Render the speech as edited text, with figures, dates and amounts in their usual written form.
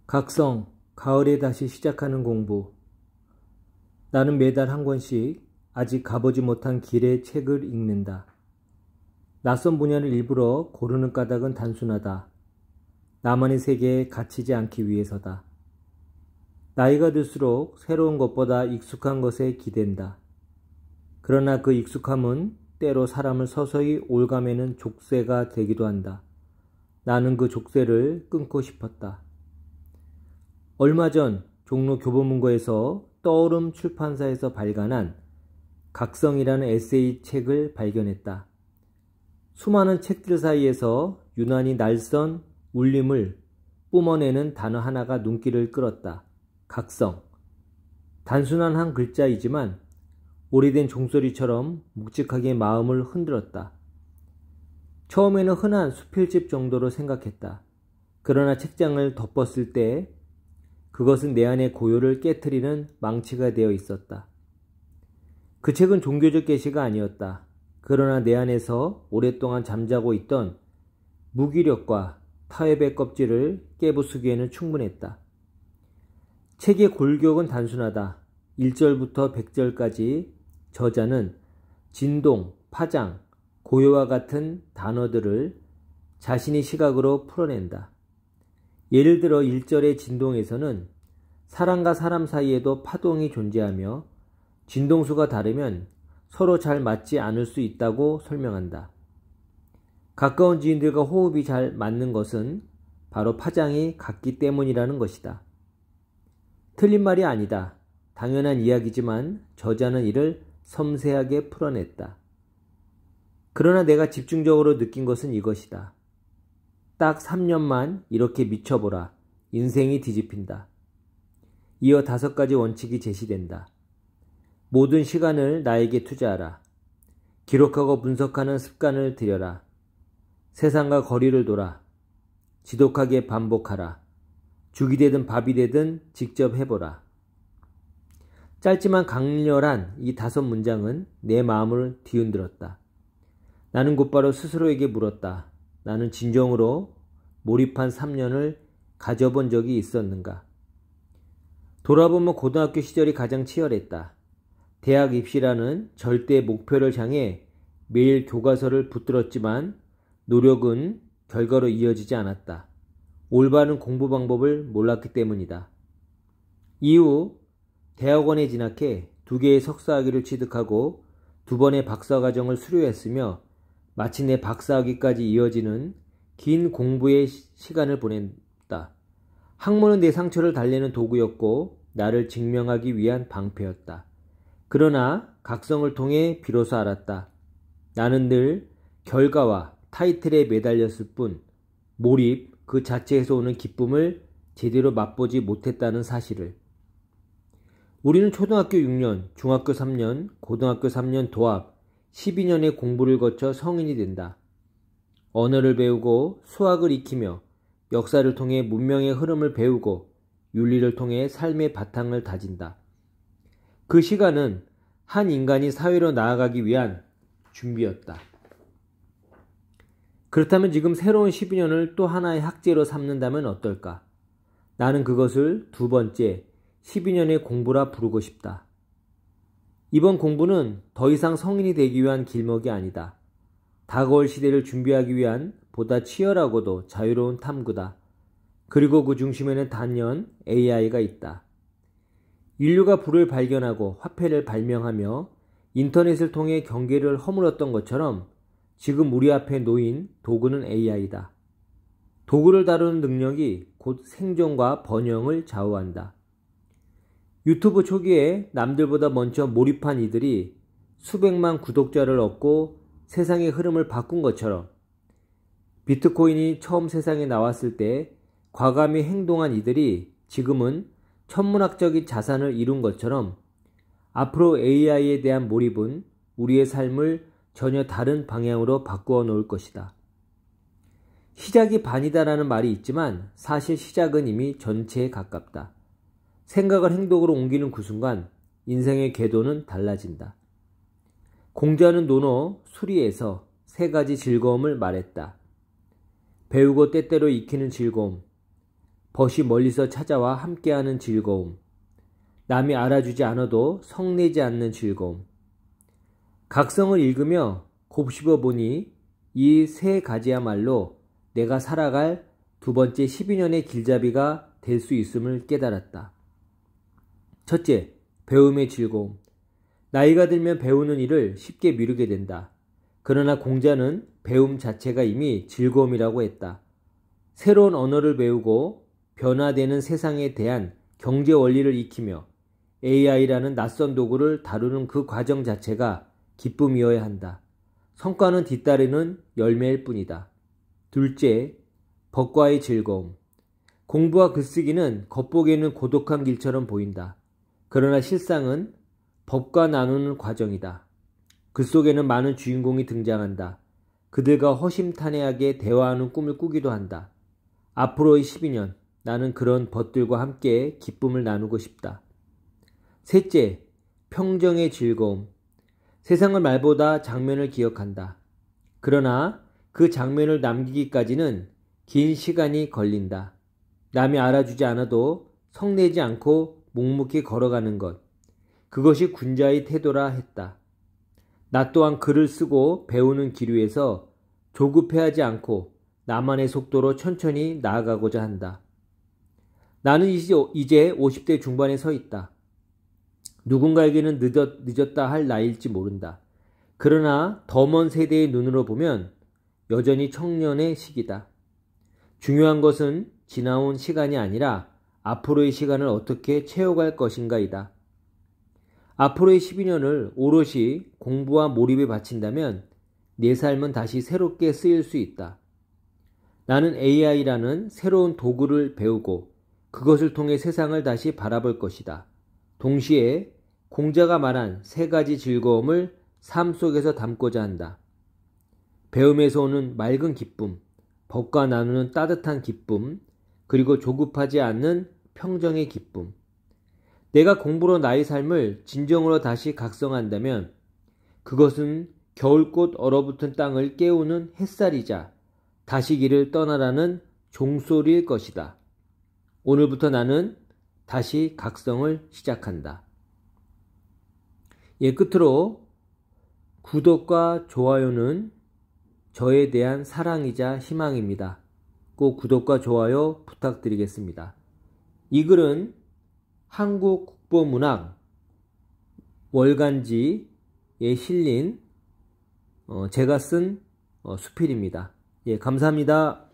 각성, 가을에 다시 시작하는 공부. 나는 매달 한 권씩 아직 가보지 못한 길의 책을 읽는다. 낯선 분야를 일부러 고르는 까닭은 단순하다. 나만의 세계에 갇히지 않기 위해서다. 나이가 들수록 새로운 것보다 익숙한 것에 기댄다. 그러나 그 익숙함은 때로 사람을 서서히 올가매는 족쇄가 되기도 한다. 나는 그 족쇄를 끊고 싶었다. 얼마 전 종로 교보문고에서 떠오름 출판사에서 발간한 각성이라는 에세이 책을 발견했다. 수많은 책들 사이에서 유난히 날선 울림을 뿜어내는 단어 하나가 눈길을 끌었다. 각성. 단순한 한 글자이지만 오래된 종소리처럼 묵직하게 마음을 흔들었다. 처음에는 흔한 수필집 정도로 생각했다. 그러나 책장을 덮었을 때 그것은 내 안의 고요를 깨트리는 망치가 되어 있었다. 그 책은 종교적 계시가 아니었다. 그러나 내 안에서 오랫동안 잠자고 있던 무기력과 타협의 껍질을 깨부수기에는 충분했다. 책의 골격은 단순하다. 1절부터 100절까지 저자는 진동, 파장, 고요와 같은 단어들을 자신의 시각으로 풀어낸다. 예를 들어 1절의 진동에서는 사람과 사람 사이에도 파동이 존재하며 진동수가 다르면 서로 잘 맞지 않을 수 있다고 설명한다. 가까운 지인들과 호흡이 잘 맞는 것은 바로 파장이 같기 때문이라는 것이다. 틀린 말이 아니다. 당연한 이야기지만 저자는 이를 섬세하게 풀어냈다. 그러나 내가 집중적으로 느낀 것은 이것이다. 딱 3년만 이렇게 미쳐보라. 인생이 뒤집힌다. 이어 5가지 원칙이 제시된다. 모든 시간을 나에게 투자하라. 기록하고 분석하는 습관을 들여라. 세상과 거리를 둬라. 지독하게 반복하라. 죽이 되든 밥이 되든 직접 해보라. 짧지만 강렬한 이 5문장은 내 마음을 뒤흔들었다. 나는 곧바로 스스로에게 물었다. 나는 진정으로 몰입한 3년을 가져본 적이 있었는가? 돌아보면 고등학교 시절이 가장 치열했다. 대학 입시라는 절대 목표를 향해 매일 교과서를 붙들었지만 노력은 결과로 이어지지 않았다. 올바른 공부 방법을 몰랐기 때문이다. 이후 대학원에 진학해 2개의 석사학위를 취득하고 2번의 박사과정을 수료했으며 마침내 박사학위까지 이어지는 긴 공부의 시간을 보냈다. 학문은 내 상처를 달래는 도구였고 나를 증명하기 위한 방패였다. 그러나 각성을 통해 비로소 알았다. 나는 늘 결과와 타이틀에 매달렸을 뿐 몰입 그 자체에서 오는 기쁨을 제대로 맛보지 못했다는 사실을. 우리는 초등학교 6년, 중학교 3년, 고등학교 3년 도합 12년의 공부를 거쳐 성인이 된다. 언어를 배우고 수학을 익히며 역사를 통해 문명의 흐름을 배우고 윤리를 통해 삶의 바탕을 다진다. 그 시간은 한 인간이 사회로 나아가기 위한 준비였다. 그렇다면 지금 새로운 12년을 또 하나의 학제로 삼는다면 어떨까? 나는 그것을 2번째 12년의 공부라 부르고 싶다. 이번 공부는 더 이상 성인이 되기 위한 길목이 아니다. 다가올 시대를 준비하기 위한 보다 치열하고도 자유로운 탐구다. 그리고 그 중심에는 단연 AI가 있다. 인류가 불을 발견하고 화폐를 발명하며 인터넷을 통해 경계를 허물었던 것처럼 지금 우리 앞에 놓인 도구는 AI다. 도구를 다루는 능력이 곧 생존과 번영을 좌우한다. 유튜브 초기에 남들보다 먼저 몰입한 이들이 수백만 구독자를 얻고 세상의 흐름을 바꾼 것처럼 비트코인이 처음 세상에 나왔을 때 과감히 행동한 이들이 지금은 천문학적인 자산을 이룬 것처럼 앞으로 AI에 대한 몰입은 우리의 삶을 전혀 다른 방향으로 바꾸어 놓을 것이다. 시작이 반이다라는 말이 있지만 사실 시작은 이미 전체에 가깝다. 생각을 행동으로 옮기는 그 순간 인생의 궤도는 달라진다. 공자는 논어 수리에서 3가지 즐거움을 말했다. 배우고 때때로 익히는 즐거움, 벗이 멀리서 찾아와 함께하는 즐거움, 남이 알아주지 않아도 성내지 않는 즐거움. 각성을 읽으며 곱씹어 보니 이 세 가지야말로 내가 살아갈 두 번째 12년의 길잡이가 될 수 있음을 깨달았다. 첫째, 배움의 즐거움. 나이가 들면 배우는 일을 쉽게 미루게 된다. 그러나 공자는 배움 자체가 이미 즐거움이라고 했다. 새로운 언어를 배우고 변화되는 세상에 대한 경제 원리를 익히며 AI라는 낯선 도구를 다루는 그 과정 자체가 기쁨이어야 한다. 성과는 뒤따르는 열매일 뿐이다. 둘째, 법과의 즐거움. 공부와 글쓰기는 겉보기에는 고독한 길처럼 보인다. 그러나 실상은 법과 나누는 과정이다. 그 속에는 많은 주인공이 등장한다. 그들과 허심탄회하게 대화하는 꿈을 꾸기도 한다. 앞으로의 12년, 나는 그런 벗들과 함께 기쁨을 나누고 싶다. 셋째, 평정의 즐거움. 세상을 말보다 장면을 기억한다. 그러나 그 장면을 남기기까지는 긴 시간이 걸린다. 남이 알아주지 않아도 성내지 않고 묵묵히 걸어가는 것. 그것이 군자의 태도라 했다. 나 또한 글을 쓰고 배우는 길 위에서 조급해하지 않고 나만의 속도로 천천히 나아가고자 한다. 나는 이제 50대 중반에 서 있다. 누군가에게는 늦었다 할 나이일지 모른다. 그러나 더 먼 세대의 눈으로 보면 여전히 청년의 시기다. 중요한 것은 지나온 시간이 아니라 앞으로의 시간을 어떻게 채워갈 것인가이다. 앞으로의 12년을 오롯이 공부와 몰입에 바친다면 내 삶은 다시 새롭게 쓰일 수 있다. 나는 AI라는 새로운 도구를 배우고 그것을 통해 세상을 다시 바라볼 것이다. 동시에 공자가 말한 세 가지 즐거움을 삶 속에서 담고자 한다. 배움에서 오는 맑은 기쁨, 법과 나누는 따뜻한 기쁨, 그리고 조급하지 않는 평정의 기쁨. 내가 공부로 나의 삶을 진정으로 다시 각성한다면 그것은 겨울꽃 얼어붙은 땅을 깨우는 햇살이자 다시 길을 떠나라는 종소리일 것이다. 오늘부터 나는 다시 각성을 시작한다. 끝으로 구독과 좋아요는 저에 대한 사랑이자 희망입니다. 꼭 구독과 좋아요 부탁드리겠습니다. 이 글은 한국국보문학 월간지에 실린 제가 쓴 수필입니다. 감사합니다.